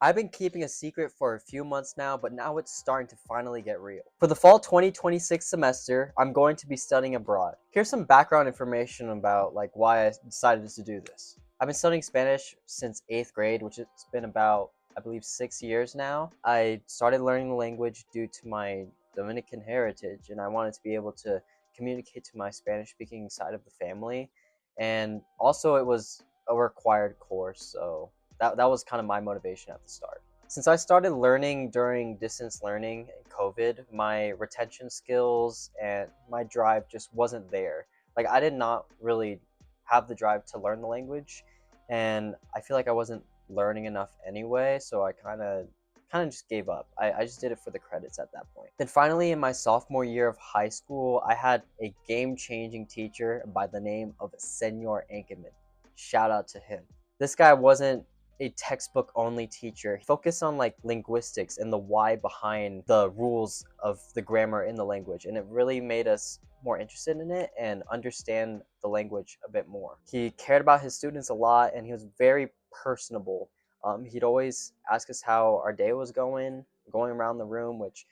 I've been keeping a secret for a few months now, but now it's starting to finally get real. For the fall 2026 semester, I'm going to be studying abroad. Here's some background information about why I decided to do this. I've been studying Spanish since 8th grade, which has been about, I believe, 6 years now. I started learning the language due to my Dominican heritage, and I wanted to be able to communicate to my Spanish speaking side of the family. And also it was a required course, so that was kind of my motivation at the start. Since I started learning during distance learning and COVID, my retention skills and my drive just wasn't there. I did not really have the drive to learn the language, and I feel like I wasn't learning enough anyway, so I kind of just gave up. I just did it for the credits at that point. Then finally, in my sophomore year of high school, I had a game-changing teacher by the name of Senor Ankerman. Shout out to him. This guy wasn't a textbook only teacher. He focused on linguistics and the why behind the rules of the grammar in the language, and it really made us more interested in it and understand the language a bit more. He cared about his students a lot, and he was very personable. He'd always ask us how our day was going around the room, which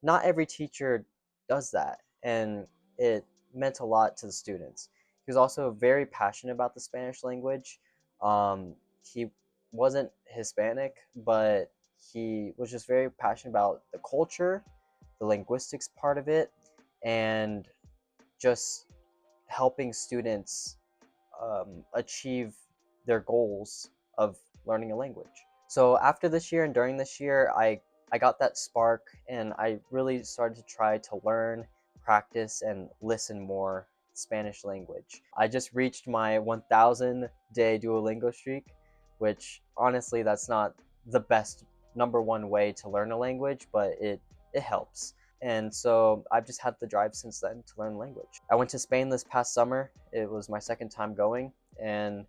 not every teacher does that, and it meant a lot to the students. He was also very passionate about the Spanish language. He wasn't Hispanic, but he was just very passionate about the culture, the linguistics part of it, and just helping students achieve their goals of learning a language. So after this year and during this year, I got that spark, and I really started to try to learn, practice, and listen more Spanish language. I just reached my 1,000-day Duolingo streak, which honestly, that's not the best number one way to learn a language, but it helps. And so I've just had the drive since then to learn language. I went to Spain this past summer. It was my second time going, and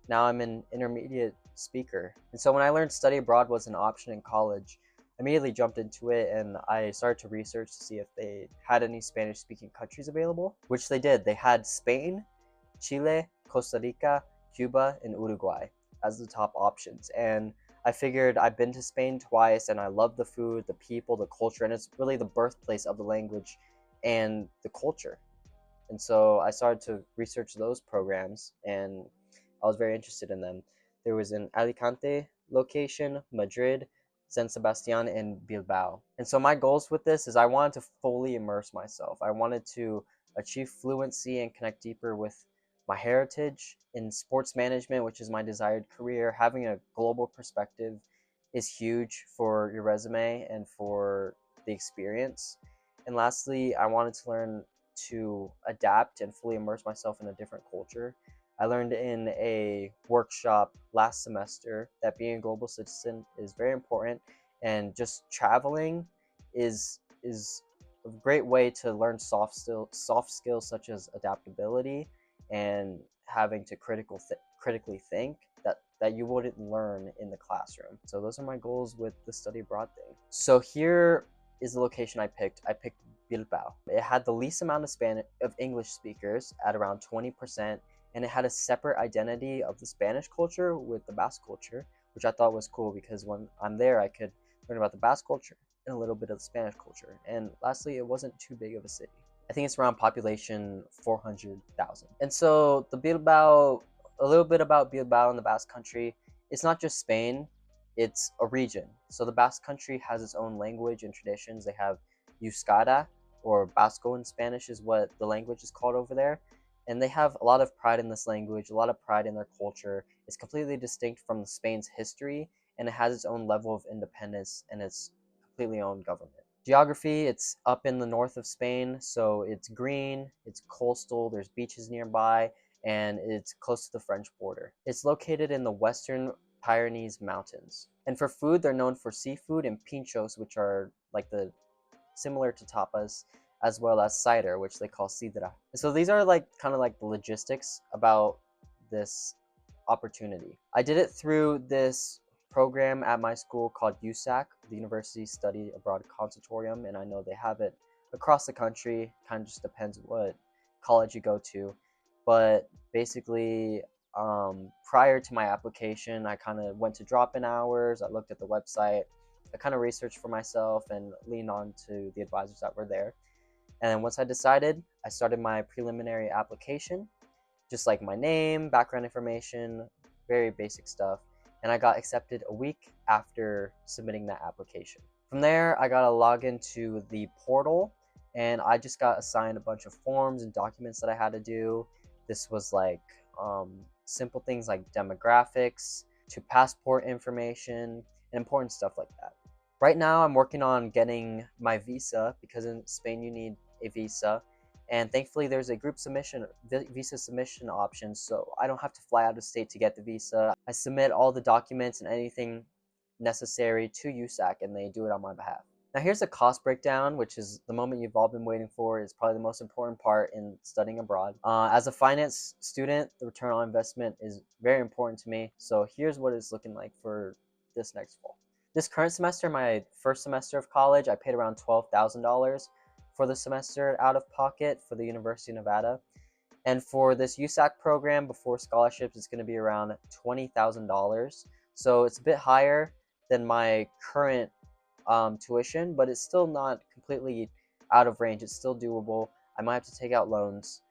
now I'm an intermediate speaker. And so when I learned study abroad was an option in college, I immediately jumped into it, and I started to research to see if they had any Spanish speaking countries available, which they did. They had Spain, Chile, Costa Rica, Cuba, and Uruguay as the top options. And I figured I've been to Spain twice, and I love the food, the people, the culture, and it's really the birthplace of the language and the culture. And so I started to research those programs, and I was very interested in them. There was an Alicante location, Madrid, San Sebastian, and Bilbao. And so my goals with this is I wanted to fully immerse myself. I wanted to achieve fluency and connect deeper with my heritage in sports management, which is my desired career. Having a global perspective is huge for your resume and for the experience. And lastly, I wanted to learn to adapt and fully immerse myself in a different culture. I learned in a workshop last semester that being a global citizen is very important, and just traveling is a great way to learn soft skills such as adaptability and having to critically think that you wouldn't learn in the classroom. So those are my goals with the study abroad thing. So here is the location I picked. I picked Bilbao. It had the least amount of English speakers at around 20%, and it had a separate identity of the Spanish culture with the Basque culture, which I thought was cool because when I'm there, I could learn about the Basque culture and a little bit of the Spanish culture. And lastly, it wasn't too big of a city. I think it's around population 400,000. And so a little bit about Bilbao in the Basque Country. It's not just Spain, it's a region. So the Basque Country has its own language and traditions. They have Euskara, or Basco in Spanish is what the language is called over there. And they have a lot of pride in this language, a lot of pride in their culture. It's completely distinct from Spain's history, and it has its own level of independence and its completely own government. Geography, it's up in the north of Spain, so it's green, it's coastal, there's beaches nearby, and it's close to the French border. It's located in the western Pyrenees Mountains. And for food, they're known for seafood and pinchos, which are like the similar to tapas, as well as cider, which they call sidra. So these are kind of like the logistics about this opportunity. I did it through this program at my school called USAC, the University Study Abroad Consultorium, and I know they have it across the country. Kind of just depends what college you go to, but basically prior to my application, I kind of went to drop-in hours. I looked at the website. I kind of researched for myself and leaned on to the advisors that were there. And then once I decided, I started my preliminary application, just like my name, background information, very basic stuff. And I got accepted a week after submitting that application. From there, I got to log into the portal, and I just got assigned a bunch of forms and documents that I had to do. This was like simple things like demographics to passport information and important stuff like that. Right now, I'm working on getting my visa because in Spain you need a visa, and thankfully there's a group submission visa submission option, so I don't have to fly out of state to get the visa. I submit all the documents and anything necessary to USAC, and they do it on my behalf. Now here's a cost breakdown, which is the moment you've all been waiting for. Is probably the most important part in studying abroad. As a finance student, the return on investment is very important to me, so here's what it's looking like for this next fall. This current semester, my first semester of college, I paid around $12,000 for the semester out of pocket for the University of Nevada. And for this USAC program, before scholarships, it's going to be around $20,000. So it's a bit higher than my current tuition, but it's still not completely out of range. It's still doable. I might have to take out loans,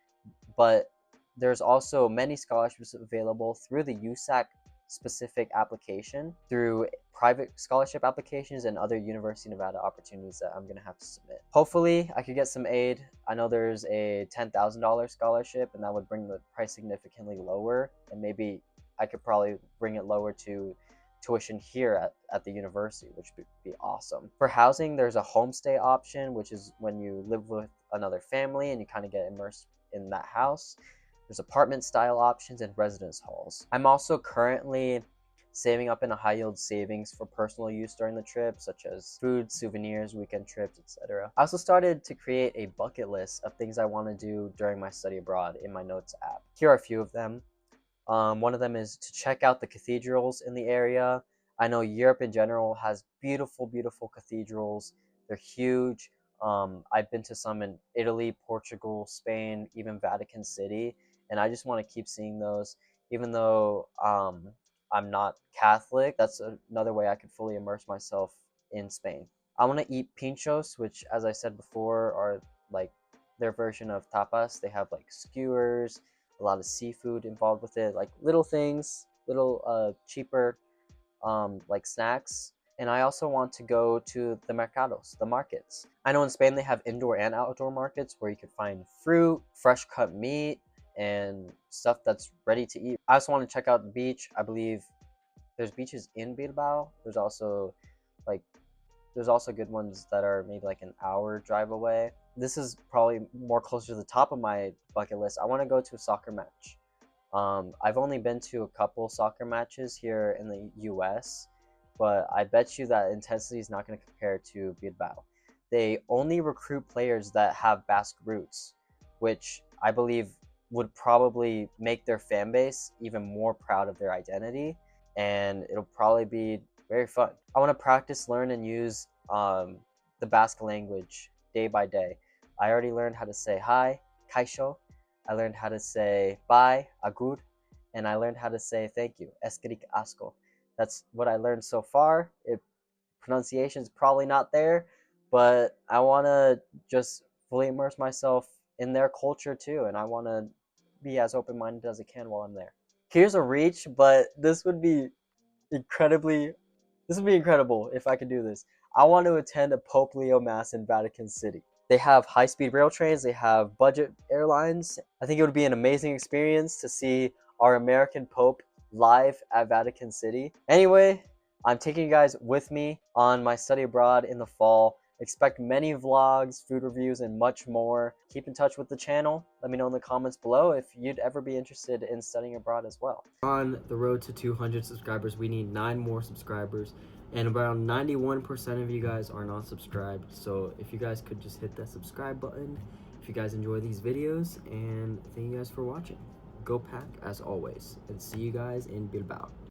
but there's also many scholarships available through the USAC specific application, through private scholarship applications, and other University of Nevada opportunities that I'm going to have to submit. Hopefully I could get some aid. I know there's a $10,000 scholarship, and that would bring the price significantly lower, and maybe I could probably bring it lower to tuition here at the university, which would be awesome. For housing, there's a homestay option, which is when you live with another family and you kind of get immersed in that house. There's apartment style options and residence halls. I'm also currently saving up in a high yield savings for personal use during the trip, such as food, souvenirs, weekend trips, etc. I also started to create a bucket list of things I want to do during my study abroad in my notes app. Here are a few of them. One of them is to check out the cathedrals in the area. I know Europe in general has beautiful, beautiful cathedrals. They're huge. I've been to some in Italy, Portugal, Spain, even Vatican City, and I just want to keep seeing those. Even though I'm not Catholic, that's another way I could fully immerse myself in Spain. I want to eat pinchos, which, as I said before, are like their version of tapas. They have like skewers, a lot of seafood involved with it, like little things, little cheaper like snacks. And I also want to go to the mercados, the markets. I know in Spain they have indoor and outdoor markets where you can find fruit, fresh cut meat, and stuff that's ready to eat. I also want to check out the beach. I believe there's beaches in Bilbao. There's also good ones that are maybe like an hour drive away. This is probably more closer to the top of my bucket list. I want to go to a soccer match. I've only been to a couple soccer matches here in the US, but I bet you that intensity is not going to compare to Bilbao. They only recruit players that have Basque roots, which I believe would probably make their fan base even more proud of their identity, and it'll probably be very fun. I want to practice, learn, and use the Basque language day by day. I already learned how to say hi, kaixo. I learned how to say bye, agur, and I learned how to say thank you, eskerik asko. That's what I learned so far. Pronunciation is probably not there, but I want to just fully immerse myself in their culture too, and I want to be as open-minded as I can while I'm there. Here's a reach, but this would be incredible if I could do this. I want to attend a Pope Leo Mass in Vatican City. They have high-speed rail trains, they have budget airlines. I think it would be an amazing experience to see our American Pope live at Vatican City. Anyway, I'm taking you guys with me on my study abroad in the fall. Expect many vlogs, food reviews, and much more. Keep in touch with the channel. Let me know in the comments below if you'd ever be interested in studying abroad as well. On the road to 200 subscribers, we need 9 more subscribers, and around 91% of you guys are not subscribed. So if you guys could just hit that subscribe button if you guys enjoy these videos, and thank you guys for watching. Go Pack as always, and see you guys in Bilbao.